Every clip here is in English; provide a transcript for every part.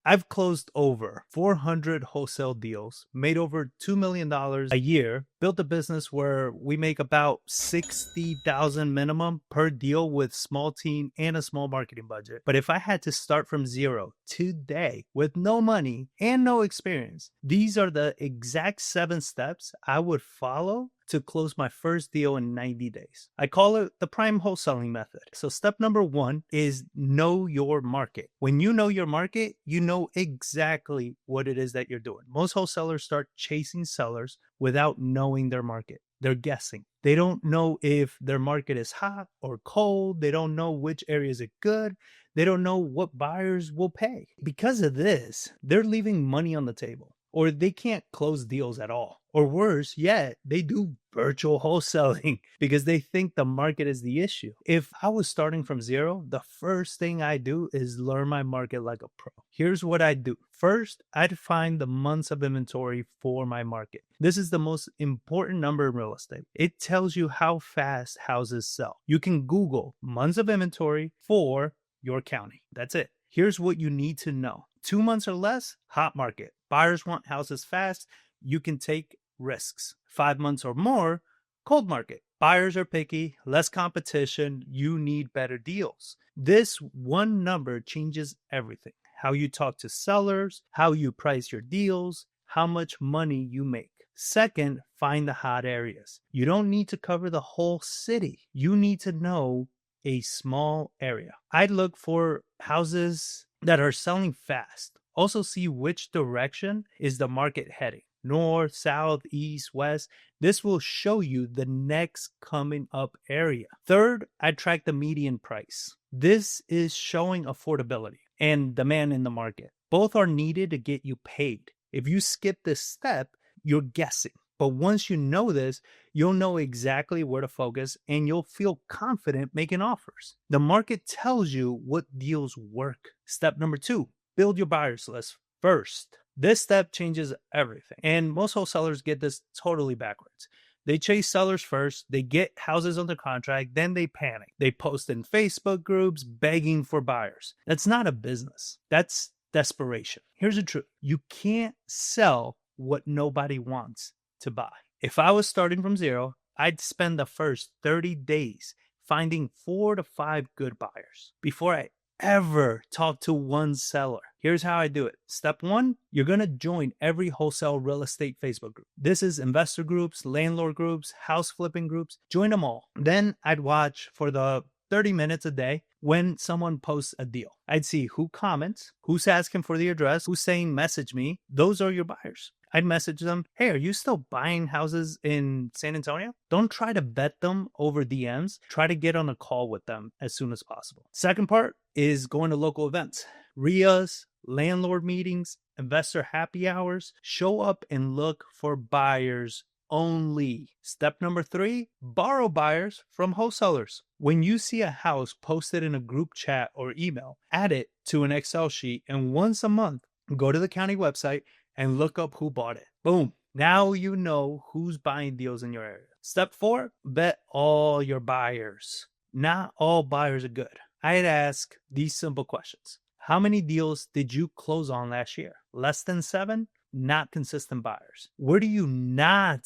I've closed over 400 wholesale deals, made over $2 million a year, built a business where we make about $60,000 minimum per deal with small team and a small marketing budget. But if I had to start from zero today with no money and no experience, these are the exact 7 steps I would follow to close my first deal in 90 days. I call it the PRYME Wholesaling Method. So step number 1 is know your market. When you know your market, you know exactly what it is that you're doing. Most wholesalers start chasing sellers without knowing their market. They're guessing. They don't know if their market is hot or cold. They don't know which areas are good. They don't know what buyers will pay. Because of this, they're leaving money on the table, or they can't close deals at all. Or worse yet, they do virtual wholesaling because they think the market is the issue. If I was starting from zero, the first thing I do is learn my market like a pro. Here's what I do. First, I'd find the months of inventory for my market. This is the most important number in real estate. It tells you how fast houses sell. You can Google months of inventory for your county. That's it. Here's what you need to know. 2 months or less, hot market. Buyers want houses fast. You can take risks. 5 months or more, cold market. Buyers are picky, less competition. You need better deals. This one number changes everything. How you talk to sellers, how you price your deals, how much money you make. Second, find the hot areas. You don't need to cover the whole city. You need to know a small area. I'd look for houses that are selling fast. Also see which direction is the market heading. North, south, east, west. This will show you the next coming up area. Third, I track the median price. This is showing affordability and demand in the market. Both are needed to get you paid. If you skip this step, you're guessing. But once you know this, you'll know exactly where to focus and you'll feel confident making offers. The market tells you what deals work. Step number 2, build your buyers list first. This step changes everything. And most wholesalers get this totally backwards. They chase sellers first, they get houses under contract, then they panic. They post in Facebook groups begging for buyers. That's not a business. That's desperation. Here's the truth. You can't sell what nobody wants to buy. If I was starting from zero, I'd spend the first 30 days finding 4 to 5 good buyers before I ever talk to one seller. Here's how I do it. Step 1, you're going to join every wholesale real estate Facebook group. This is investor groups, landlord groups, house flipping groups. Join them all. Then I'd watch for the 30 minutes a day when someone posts a deal. I'd see who comments, who's asking for the address, who's saying message me. Those are your buyers. I'd message them, hey, are you still buying houses in San Antonio? Don't try to vet them over DMs. Try to get on a call with them as soon as possible. Second part is going to local events, RIAs, landlord meetings, investor happy hours. Show up and look for buyers only. Step number 3, borrow buyers from wholesalers. When you see a house posted in a group chat or email, add it to an Excel sheet and once a month, go to the county website and look up who bought it. Boom. Now you know who's buying deals in your area. Step 4, vet all your buyers. Not all buyers are good. I'd ask these simple questions. How many deals did you close on last year? Less than 7? Not consistent buyers. Where do you not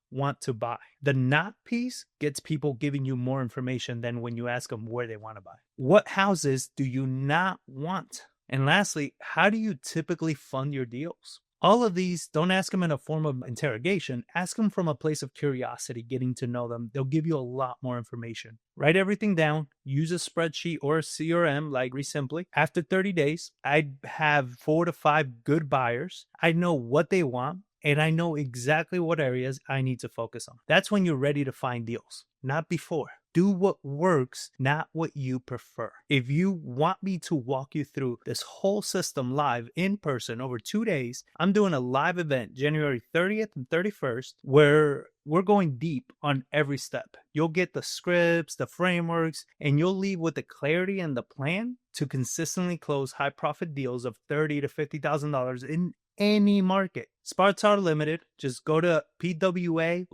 want to buy? The not piece gets people giving you more information than when you ask them where they want to buy. What houses do you not want? And lastly, how do you typically fund your deals? All of these, don't ask them in a form of interrogation. Ask them from a place of curiosity, getting to know them. They'll give you a lot more information. Write everything down. Use a spreadsheet or a CRM like Resimply. After 30 days, I'd have 4 to 5 good buyers. I know what they want, and I know exactly what areas I need to focus on. That's when you're ready to find deals, not before. Do what works, not what you prefer. If you want me to walk you through this whole system live in person over 2 days, I'm doing a live event January 30th and 31st where we're going deep on every step. You'll get the scripts, the frameworks, and you'll leave with the clarity and the plan to consistently close high profit deals of $30,000 to $50,000 in any market. Spots are limited. Just go to pwalive.com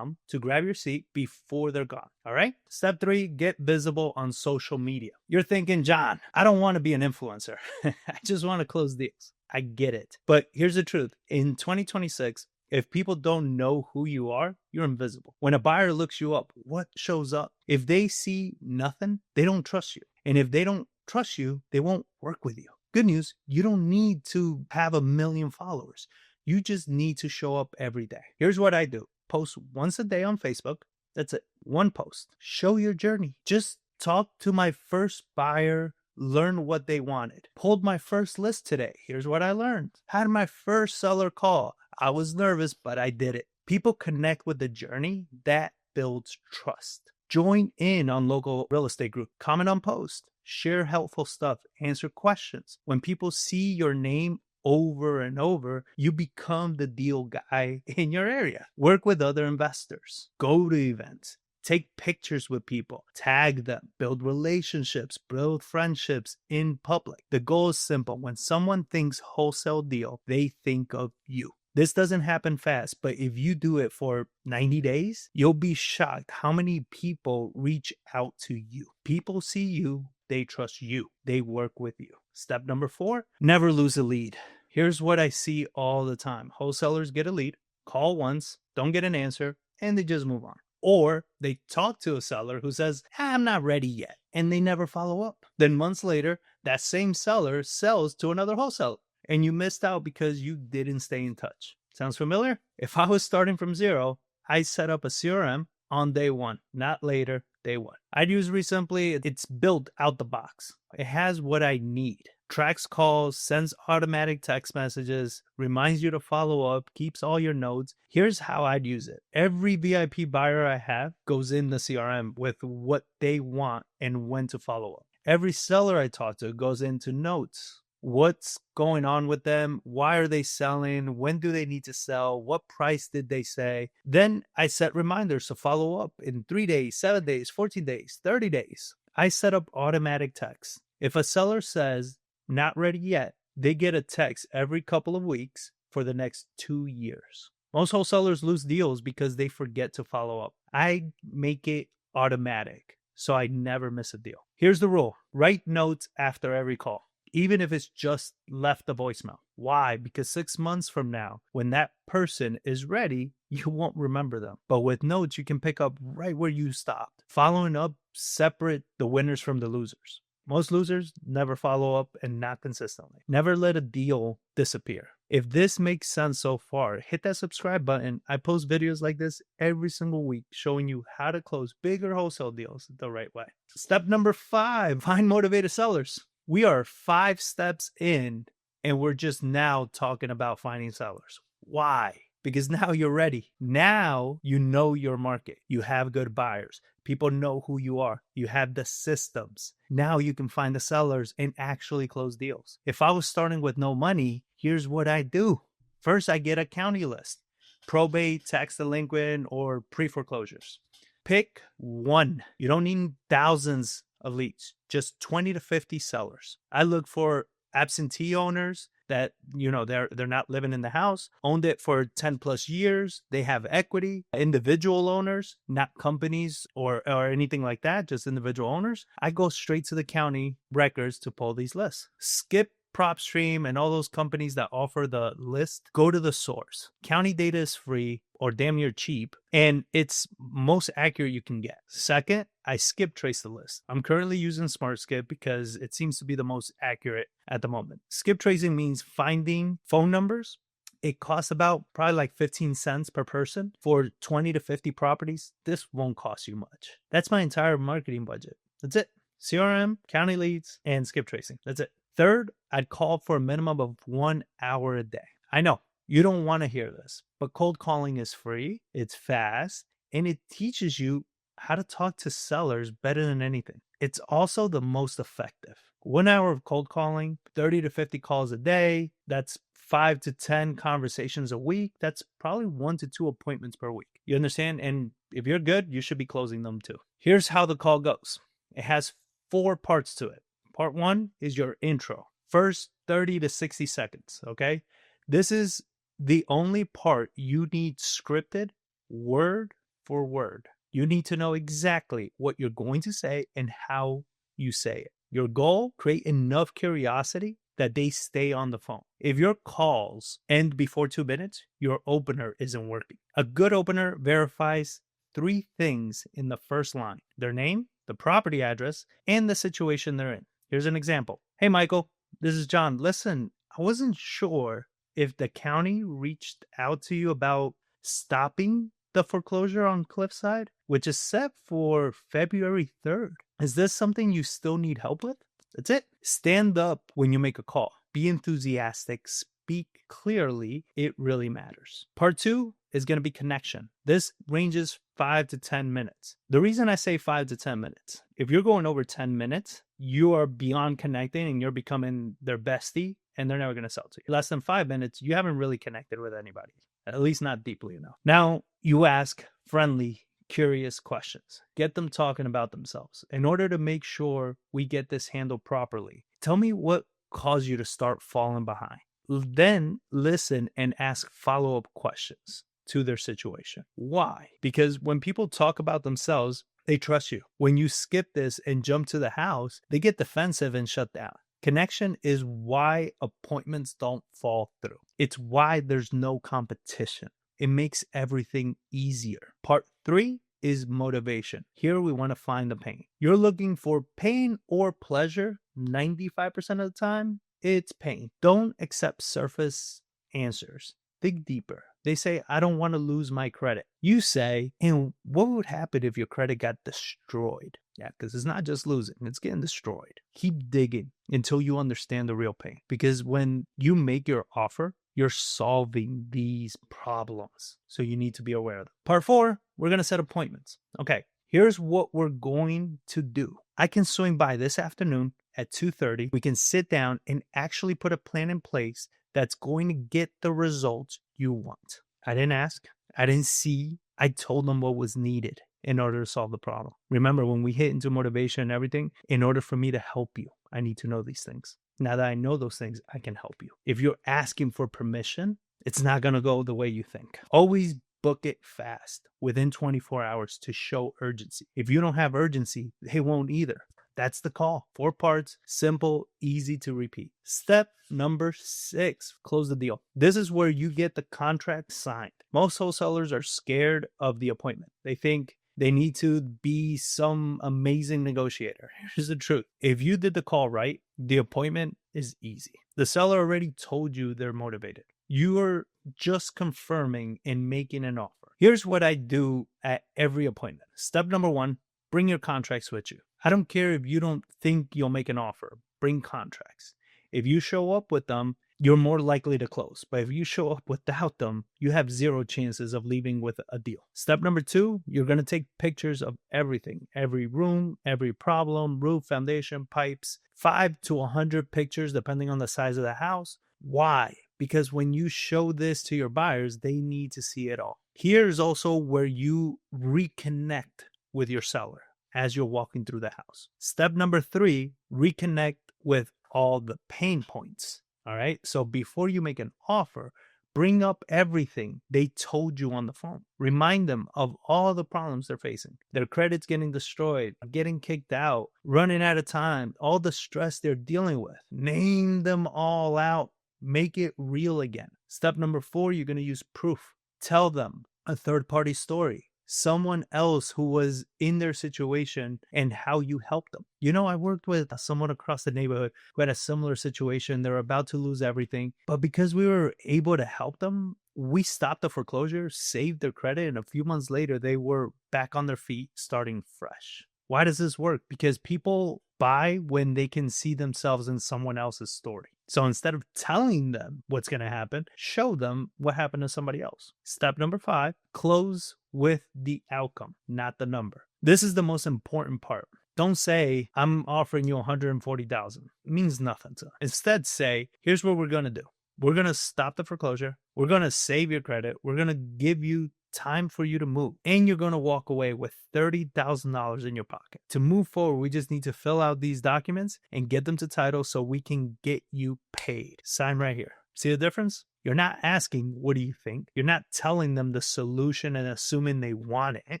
to grab your seat before they're gone. All right. Step 3, get visible on social media. You're thinking, John, I don't want to be an influencer. I just want to close deals. I get it. But here's the truth. In 2026, if people don't know who you are, you're invisible. When a buyer looks you up, what shows up? If they see nothing, they don't trust you. And if they don't trust you, they won't work with you. Good news, you don't need to have 1 million followers. You just need to show up every day. Here's what I do. Post once a day on Facebook. That's it. One post. Show your journey. Just talk to my first buyer. Learn what they wanted. Pulled my first list today. Here's what I learned. Had my first seller call. I was nervous, but I did it. People connect with the journey. That builds trust. Join in on local real estate group. Comment on posts. Share helpful stuff. Answer questions. When people see your name over and over, you become the deal guy in your area. Work with other investors. Go to events. Take pictures with people, tag them, build relationships, build friendships in public. The goal is simple. When someone thinks wholesale deal, they think of you. This doesn't happen fast, but if you do it for 90 days, you'll be shocked how many people reach out to you. People see you, they trust you, they work with you. Step number 4, never lose a lead. Here's what I see all the time. Wholesalers get a lead, call once, don't get an answer, and they just move on. Or they talk to a seller who says, I'm not ready yet, and they never follow up. Then months later, that same seller sells to another wholesaler, and you missed out because you didn't stay in touch. Sounds familiar? If I was starting from zero, I set up a CRM on day 1, not later, day 1. I'd use Resimply. It's built out the box. It has what I need. Tracks calls, sends automatic text messages, reminds you to follow up, keeps all your notes. Here's how I'd use it. Every VIP buyer I have goes in the CRM with what they want and when to follow up. Every seller I talk to goes into notes. What's going on with them? Why are they selling? When do they need to sell? What price did they say? Then I set reminders to follow up in 3 days, 7 days, 14 days, 30 days. I set up automatic texts. If a seller says, not ready yet, they get a text every couple of weeks for the next 2 years. Most wholesalers lose deals because they forget to follow up. I make it automatic, so I never miss a deal. Here's the rule. Write notes after every call, even if it's just left a voicemail. Why? Because 6 months from now, when that person is ready, you won't remember them. But with notes, you can pick up right where you stopped. Following up, separate the winners from the losers. Most losers never follow up and not consistently. Never let a deal disappear. If this makes sense so far, hit that subscribe button. I post videos like this every single week showing you how to close bigger wholesale deals the right way. Step number 5, find motivated sellers. We are 5 steps in and we're just now talking about finding sellers. Why? Because now you're ready. Now you know your market. You have good buyers. People know who you are. You have the systems. Now you can find the sellers and actually close deals. If I was starting with no money, here's what I do. First, I get a county list. Probate, tax delinquent, or pre-foreclosures. Pick one. You don't need thousands of leads. Just 20 to 50 sellers. I look for absentee owners that, they're not living in the house, owned it for 10 plus years. They have equity. Individual owners, not companies or anything like that, just individual owners. I go straight to the county records to pull these lists. Skip PropStream and all those companies that offer the list. Go to the source. County data is free or damn near cheap, and it's most accurate you can get. Second, I skip trace the list. I'm currently using SmartSkip because it seems to be the most accurate at the moment. Skip tracing means finding phone numbers. It costs about probably like 15 cents per person for 20 to 50 properties. This won't cost you much. That's my entire marketing budget. That's it. CRM, county leads, and skip tracing. That's it. Third, I'd call for a minimum of 1 hour a day. I know you don't want to hear this, but cold calling is free, it's fast, and it teaches you how to talk to sellers better than anything. It's also the most effective. 1 hour of cold calling, 30 to 50 calls a day. That's 5 to 10 conversations a week. That's probably 1 to 2 appointments per week. You understand? And if you're good, you should be closing them too. Here's how the call goes. It has 4 parts to it. Part 1 is your intro. First 30 to 60 seconds, okay? This is the only part you need scripted word for word. You need to know exactly what you're going to say and how you say it. Your goal, create enough curiosity that they stay on the phone. If your calls end before 2 minutes, your opener isn't working. A good opener verifies 3 things in the first line: their name, the property address, and the situation they're in. Here's an example. Hey, Michael, this is John. Listen, I wasn't sure if the county reached out to you about stopping the foreclosure on Cliffside, which is set for February 3rd. Is this something you still need help with? That's it. Stand up when you make a call. Be enthusiastic. Speak clearly. It really matters. Part 2 is going to be connection. This ranges 5 to 10 minutes. The reason I say 5 to 10 minutes, if you're going over 10 minutes, you are beyond connecting and you're becoming their bestie and they're never going to sell to you. Less than 5 minutes, you haven't really connected with anybody, at least not deeply enough. Now you ask friendly, curious questions. Get them talking about themselves. In order to make sure we get this handled properly, tell me what caused you to start falling behind. Then listen and ask follow-up questions to their situation. Why? Because when people talk about themselves, they trust you. When you skip this and jump to the house, they get defensive and shut down. Connection is why appointments don't fall through. It's why there's no competition. It makes everything easier. Part 3 is motivation. Here we want to find the pain. You're looking for pain or pleasure 95% of the time. It's pain. Don't accept surface answers. Dig deeper. They say, I don't want to lose my credit. You say, and what would happen if your credit got destroyed? Yeah, because it's not just losing, it's getting destroyed. Keep digging until you understand the real pain. Because when you make your offer, you're solving these problems. So you need to be aware of them. Part 4, we're going to set appointments. Okay, here's what we're going to do. I can swing by this afternoon at 2:30. We can sit down and actually put a plan in place that's going to get the results you want. I didn't ask. I didn't see. I told them what was needed in order to solve the problem. Remember, when we hit into motivation and everything, in order for me to help you, I need to know these things. Now that I know those things, I can help you. If you're asking for permission, it's not going to go the way you think. Always book it fast, within 24 hours, to show urgency. If you don't have urgency, they won't either. That's the call. 4 parts, simple, easy to repeat. Step number 6, close the deal. This is where you get the contract signed. Most wholesalers are scared of the appointment. They think they need to be some amazing negotiator. Here's the truth. If you did the call right, the appointment is easy. The seller already told you they're motivated. You are just confirming and making an offer. Here's what I do at every appointment. Step number 1, bring your contracts with you. I don't care if you don't think you'll make an offer. Bring contracts. If you show up with them, you're more likely to close. But if you show up without them, you have 0 chances of leaving with a deal. Step number 2, you're going to take pictures of everything. Every room, every problem, roof, foundation, pipes, 5 to 100 pictures depending on the size of the house. Why? Because when you show this to your buyers, they need to see it all. Here's also where you reconnect with your seller as you're walking through the house. Step number 3, reconnect with all the pain points. All right. So before you make an offer, bring up everything they told you on the phone. Remind them of all the problems they're facing. Their credit's getting destroyed, getting kicked out, running out of time, all the stress they're dealing with. Name them all out. Make it real again. Step number 4, you're going to use proof. Tell them a third-party story. Someone else who was in their situation and how you helped them. You know, I worked with someone across the neighborhood who had a similar situation. They were about to lose everything. But because we were able to help them, we stopped the foreclosure, saved their credit, and a few months later, they were back on their feet, starting fresh. Why does this work? Because people buy when they can see themselves in someone else's story. So instead of telling them what's going to happen, show them what happened to somebody else. Step number 5, close with the outcome, not the number. This is the most important part. Don't say, I'm offering you 140,000. It means nothing to them. Instead say, here's what we're going to do. We're going to stop the foreclosure. We're going to save your credit. We're going to give you time for you to move. And you're going to walk away with $30,000 in your pocket. To move forward, we just need to fill out these documents and get them to title so we can get you paid. Sign right here. See the difference? You're not asking, what do you think? You're not telling them the solution and assuming they want it.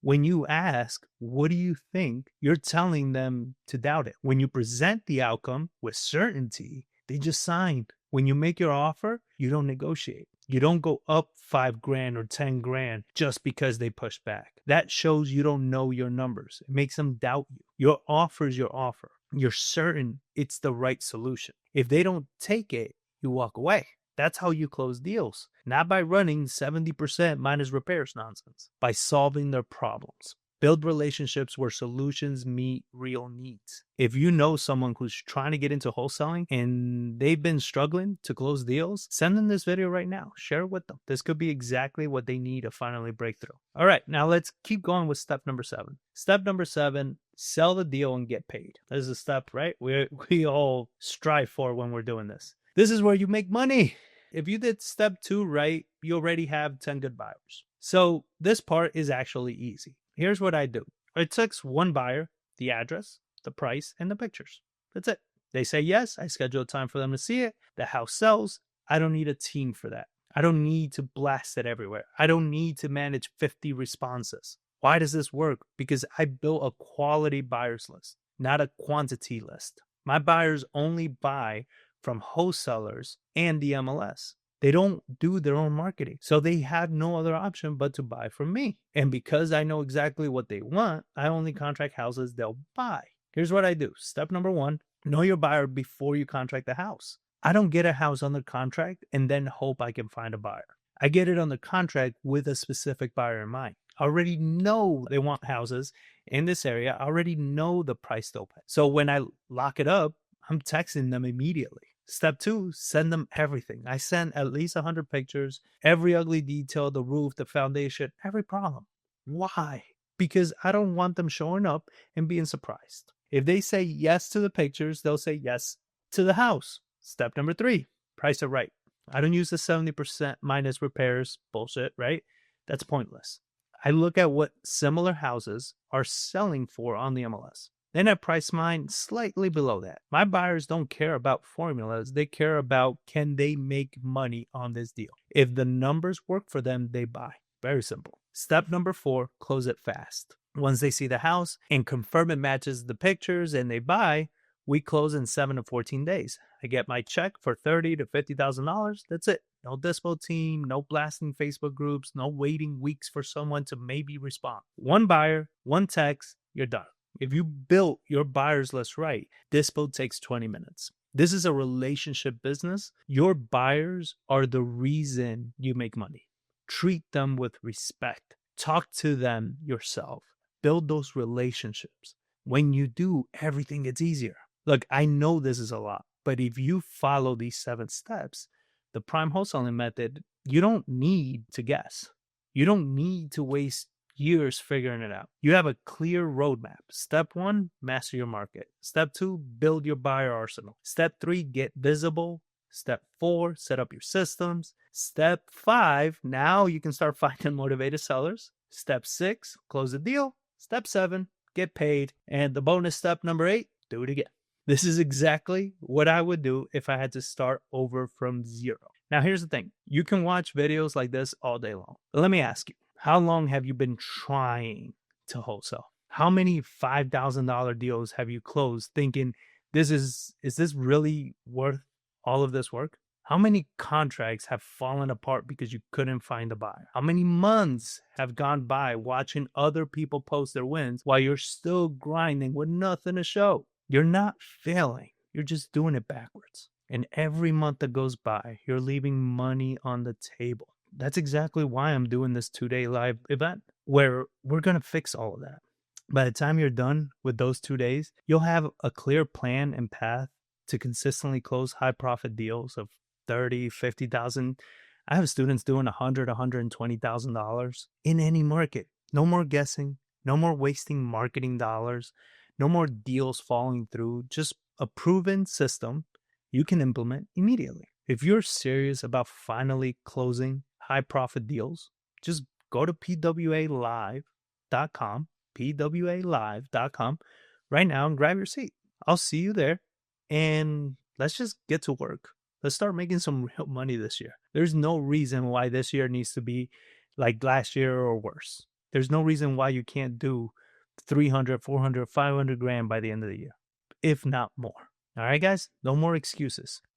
When you ask, what do you think? You're telling them to doubt it. When you present the outcome with certainty, they just sign. When you make your offer, you don't negotiate. You don't go up $5,000 or $10,000 just because they push back. That shows you don't know your numbers. It makes them doubt you. Your offer is your offer. You're certain it's the right solution. If they don't take it, you walk away. That's how you close deals. Not by running 70% minus repairs nonsense. By solving their problems. Build relationships where solutions meet real needs. If you know someone who's trying to get into wholesaling and they've been struggling to close deals, send them this video right now. Share it with them. This could be exactly what they need to finally break through. All right, now let's keep going with step number 7. Step number 7, sell the deal and get paid. This is a step, right? We all strive for when we're doing this. This is where you make money. If you did step 2 right, you already have 10 good buyers. So this part is actually easy. Here's what I do. It takes one buyer, the address, the price, and the pictures. That's it. They say yes, I schedule a time for them to see it. The house sells. I don't need a team for that. I don't need to blast it everywhere. I don't need to manage 50 responses. Why does this work? Because I built a quality buyers list, not a quantity list. My buyers only buy from wholesalers and the MLS. They don't do their own marketing. So they have no other option but to buy from me. And because I know exactly what they want, I only contract houses they'll buy. Here's what I do. Step number 1, know your buyer before you contract the house. I don't get a house under contract and then hope I can find a buyer. I get it under contract with a specific buyer in mind. I already know they want houses in this area. I already know the price they'll pay. So when I lock it up, I'm texting them immediately. Step 2, send them everything. I send at least 100 pictures, every ugly detail, the roof, the foundation, every problem. Why? Because I don't want them showing up and being surprised. If they say yes to the pictures, they'll say yes to the house. Step number 3, price it right. I don't use the 70% minus repairs bullshit, right? That's pointless. I look at what similar houses are selling for on the MLS. Then I price mine slightly below that. My buyers don't care about formulas. They care about, can they make money on this deal? If the numbers work for them, they buy. Very simple. Step number 4, close it fast. Once they see the house and confirm it matches the pictures and they buy, we close in 7 to 14 days. I get my check for $30,000 to $50,000. That's it. No Dispo team, no blasting Facebook groups, no waiting weeks for someone to maybe respond. One buyer, one text, you're done. If you built your buyers list right, Dispo takes 20 minutes. This is a relationship business. Your buyers are the reason you make money. Treat them with respect. Talk to them yourself. Build those relationships. When you do, everything gets easier. Look, I know this is a lot, but if you follow these 7 steps, the PRYME Wholesaling Method, you don't need to guess. You don't need to waste years figuring it out. You have a clear roadmap. Step 1, master your market. Step 2, build your buyer arsenal. Step 3, get visible. Step 4, set up your systems. Step 5, now you can start finding motivated sellers. Step 6, close the deal. Step 7, get paid. And the bonus step number 8, do it again. This is exactly what I would do if I had to start over from zero. Now, here's the thing. You can watch videos like this all day long. But let me ask you, how long have you been trying to wholesale? How many $5,000 deals have you closed thinking, is this really worth all of this work? How many contracts have fallen apart because you couldn't find a buyer? How many months have gone by watching other people post their wins while you're still grinding with nothing to show? You're not failing. You're just doing it backwards. And every month that goes by, you're leaving money on the table. That's exactly why I'm doing this 2-day live event where we're going to fix all of that. By the time you're done with those 2 days, you'll have a clear plan and path to consistently close high profit deals of $30,000, $50,000. I have students doing $100,000, $120,000 in any market. No more guessing. No more wasting marketing dollars. No more deals falling through, just a proven system you can implement immediately. If you're serious about finally closing high profit deals, just go to pwalive.com, pwalive.com right now and grab your seat. I'll see you there, and let's just get to work. Let's start making some real money this year. There's no reason why this year needs to be like last year or worse. There's no reason why you can't do 300, 400, 500 grand by the end of the year, if not more. All right, guys, no more excuses.